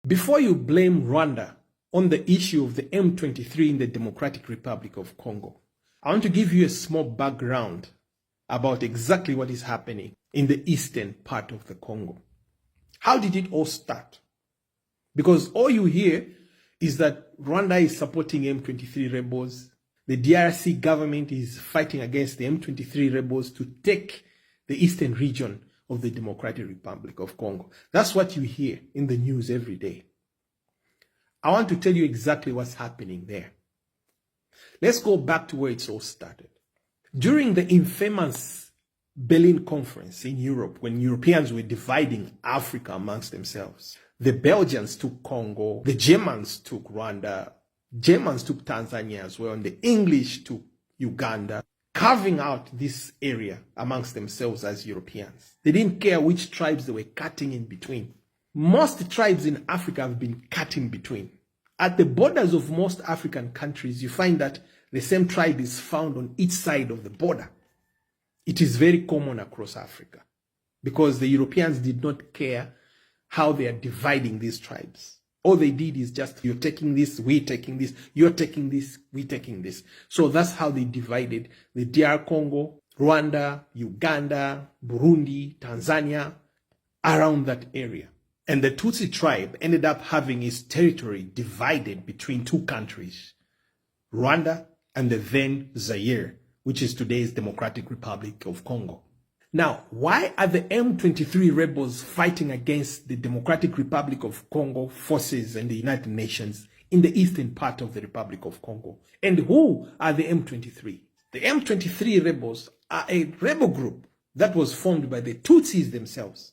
Before you blame Rwanda on the issue of the M23 in the Democratic Republic of Congo, I want to give you a small background about exactly what is happening in the eastern part of the Congo. How did it all start? Because all you hear is that Rwanda is supporting M23 rebels. The DRC government is fighting against the M23 rebels to take the eastern region of the Democratic Republic of Congo. That's what you hear in the news every day. I want to tell you exactly what's happening there. Let's go back to where it all started. During the infamous Berlin Conference in Europe, when Europeans were dividing Africa amongst themselves, the Belgians took Congo, the Germans took Rwanda, Germans took Tanzania as well, and the English took Uganda, carving out this area amongst themselves as Europeans. They didn't care which tribes they were cutting in between. Most tribes in Africa have been cut in between. At the borders of most African countries, you find that the same tribe is found on each side of the border. It is very common across Africa because the Europeans did not care how they are dividing these tribes. All they did is just, you're taking this, we're taking this, you're taking this, we're taking this. So that's how they divided the DR Congo, Rwanda, Uganda, Burundi, Tanzania, around that area. And the Tutsi tribe ended up having its territory divided between two countries, Rwanda and the then Zaire, which is today's Democratic Republic of Congo. Now, why are the M23 rebels fighting against the Democratic Republic of Congo forces and the United Nations in the eastern part of the Republic of Congo? And who are the M23? The M23 rebels are a rebel group that was formed by the Tutsis themselves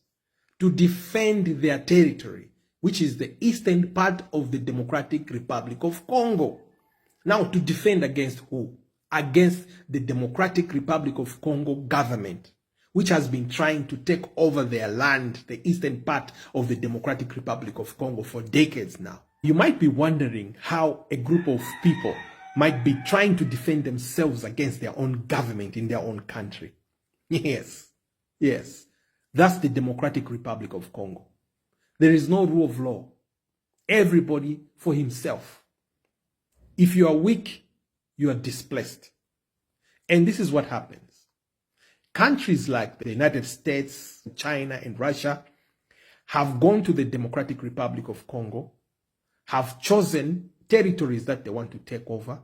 to defend their territory, which is the eastern part of the Democratic Republic of Congo. Now, to defend against who? Against the Democratic Republic of Congo government, which has been trying to take over their land, the eastern part of the Democratic Republic of Congo, for decades now. You might be wondering how a group of people might be trying to defend themselves against their own government in their own country. Yes, that's the Democratic Republic of Congo. There is no rule of law. Everybody for himself. If you are weak, you are displaced. And this is what happens. Countries like the United States, China, and Russia have gone to the Democratic Republic of Congo, have chosen territories that they want to take over,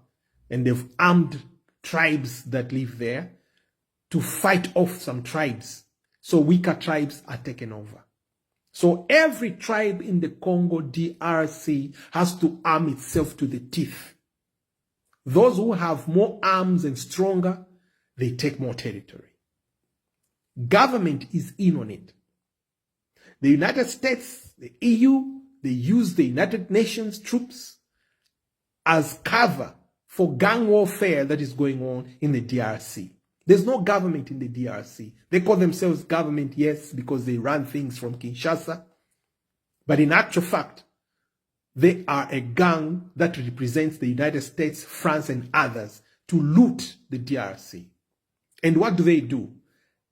and they've armed tribes that live there to fight off some tribes. So weaker tribes are taken over. So every tribe in the Congo DRC has to arm itself to the teeth. Those who have more arms and stronger, they take more territory. Government is in on it. The United States, the EU, they use the United Nations troops as cover for gang warfare that is going on in the DRC. There's no government in the DRC. They call themselves government, yes, because they run things from Kinshasa. But in actual fact, they are a gang that represents the United States, France, and others to loot the DRC. And what do?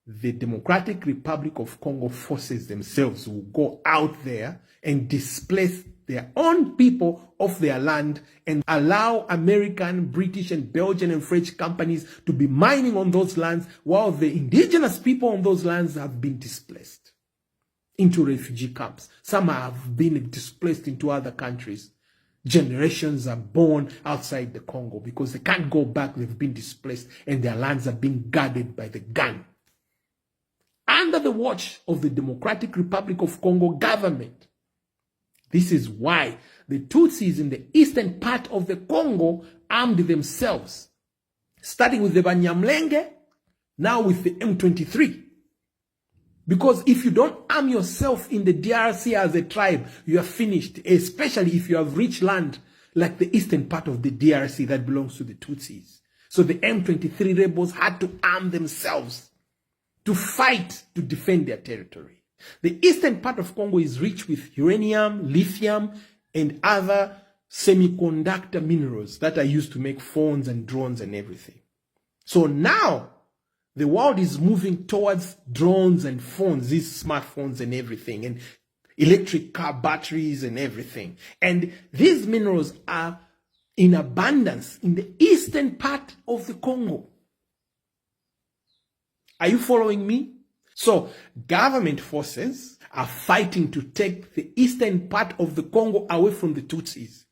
The Democratic Republic of Congo forces themselves will go out there and displace their own people off their land and allow American, British, and Belgian and French companies to be mining on those lands while the indigenous people on those lands have been displaced into refugee camps. Some have been displaced into other countries. Generations are born outside the Congo because they can't go back. They've been displaced and their lands are being guarded by the gang, under the watch of the Democratic Republic of Congo government. This is why the Tutsis in the eastern part of the Congo armed themselves, starting with the Banyamulenge, now with the M23. Because if you don't arm yourself in the DRC as a tribe, you are finished, especially if you have rich land like the eastern part of the DRC that belongs to the Tutsis. So the M23 rebels had to arm themselves to fight to defend their territory. The eastern part of Congo is rich with uranium, lithium, and other semiconductor minerals that are used to make phones and drones and everything. So now, the world is moving towards drones and phones, these smartphones and everything. And electric car batteries and everything. And these minerals are in abundance in the eastern part of the Congo. Are you following me? So government forces are fighting to take the eastern part of the Congo away from the Tutsis.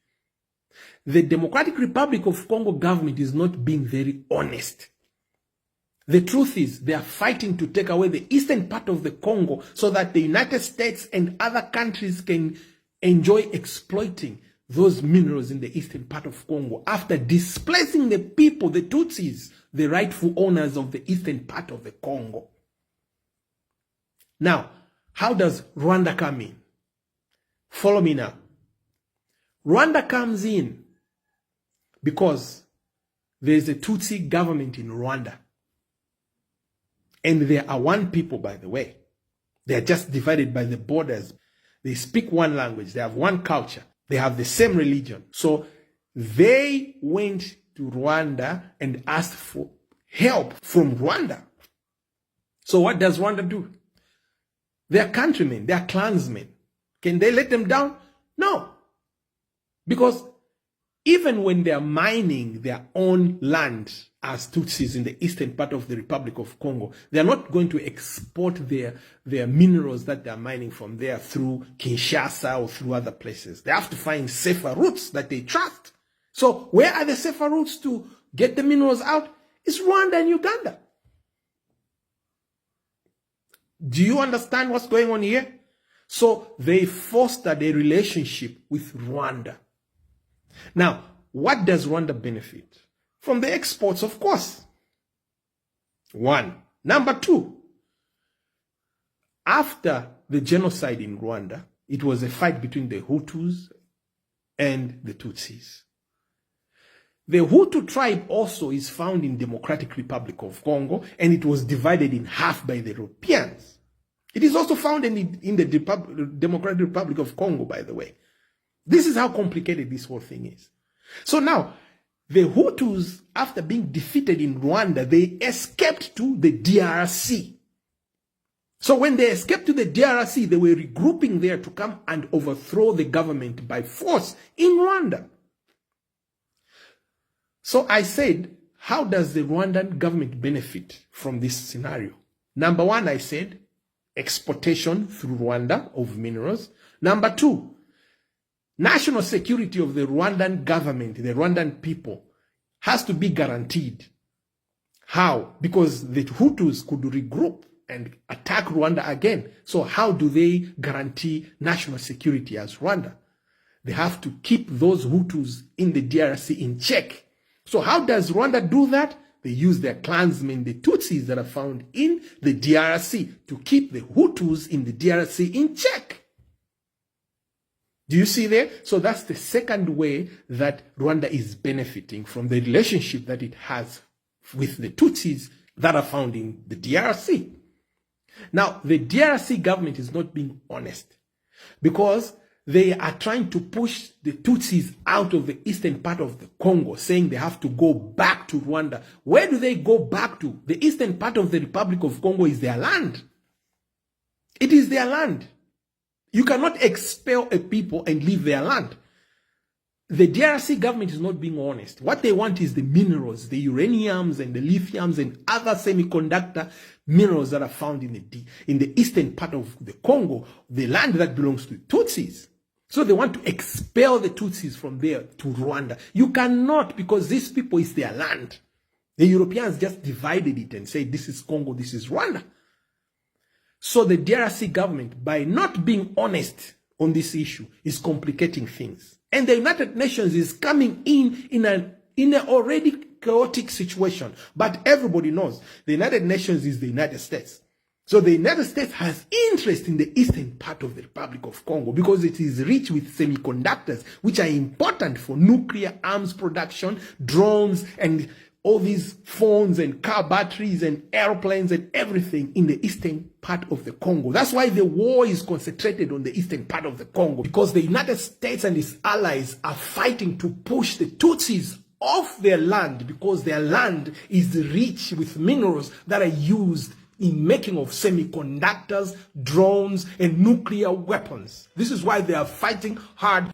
The Democratic Republic of Congo government is not being very honest. The truth is they are fighting to take away the eastern part of the Congo so that the United States and other countries can enjoy exploiting those minerals in the eastern part of Congo after displacing the people, the Tutsis, the rightful owners of the eastern part of the Congo. Now, how does Rwanda come in? Follow me now. Rwanda comes in because there's a Tutsi government in Rwanda. And they are one people, by the way. They are just divided by the borders. They speak one language. They have one culture. They have the same religion. So they went to Rwanda and asked for help from Rwanda. So what does Rwanda do? They are countrymen. They are clansmen. Can they let them down? No. Because even when they are mining their own land as Tutsis in the eastern part of the Republic of Congo, they are not going to export their minerals that they are mining from there through Kinshasa or through other places. They have to find safer routes that they trust. So where are the safer routes to get the minerals out? It's Rwanda and Uganda. Do you understand what's going on here? So they fostered a relationship with Rwanda. Now, what does Rwanda benefit? From the exports, of course. One. Number two, after the genocide in Rwanda, it was a fight between the Hutus and the Tutsis. The Hutu tribe also is found in Democratic Republic of Congo, and it was divided in half by the Europeans. It is also found in the Democratic Republic of Congo, by the way. This is how complicated this whole thing is. So now, the Hutus, after being defeated in Rwanda, they escaped to the DRC. So when they escaped to the DRC, they were regrouping there to come and overthrow the government by force in Rwanda. So I said, how does the Rwandan government benefit from this scenario? Number one, I said, exportation through Rwanda of minerals. Number two, national security of the Rwandan government, the Rwandan people, has to be guaranteed. How? Because the Hutus could regroup and attack Rwanda again. So how do they guarantee national security as Rwanda? They have to keep those Hutus in the DRC in check. So how does Rwanda do that? They use their clansmen, the Tutsis that are found in the DRC, to keep the Hutus in the DRC in check. Do you see there? So that's the second way that Rwanda is benefiting from the relationship that it has with the Tutsis that are found in the DRC. Now, the DRC government is not being honest because they are trying to push the Tutsis out of the eastern part of the Congo, saying they have to go back to Rwanda. Where do they go back to? The eastern part of the Republic of Congo is their land. It is their land. You cannot expel a people and leave their land. The DRC government is not being honest. What they want is the minerals, the uraniums and the lithiums and other semiconductor minerals that are found in the eastern part of the Congo, the land that belongs to Tutsis. So they want to expel the Tutsis from there to Rwanda. You cannot, because these people is their land. The Europeans just divided it and said, this is Congo, this is Rwanda. So the DRC government, by not being honest on this issue, is complicating things. And the United Nations is coming in an already chaotic situation. But everybody knows the United Nations is the United States. So the United States has interest in the eastern part of the Republic of Congo because it is rich with semiconductors, which are important for nuclear arms production, drones, and all these phones and car batteries and airplanes and everything in the eastern part of the Congo. That's why the war is concentrated on the eastern part of the Congo, because the United States and its allies are fighting to push the Tutsis off their land because their land is rich with minerals that are used in making of semiconductors, drones, and nuclear weapons. This is why they are fighting hard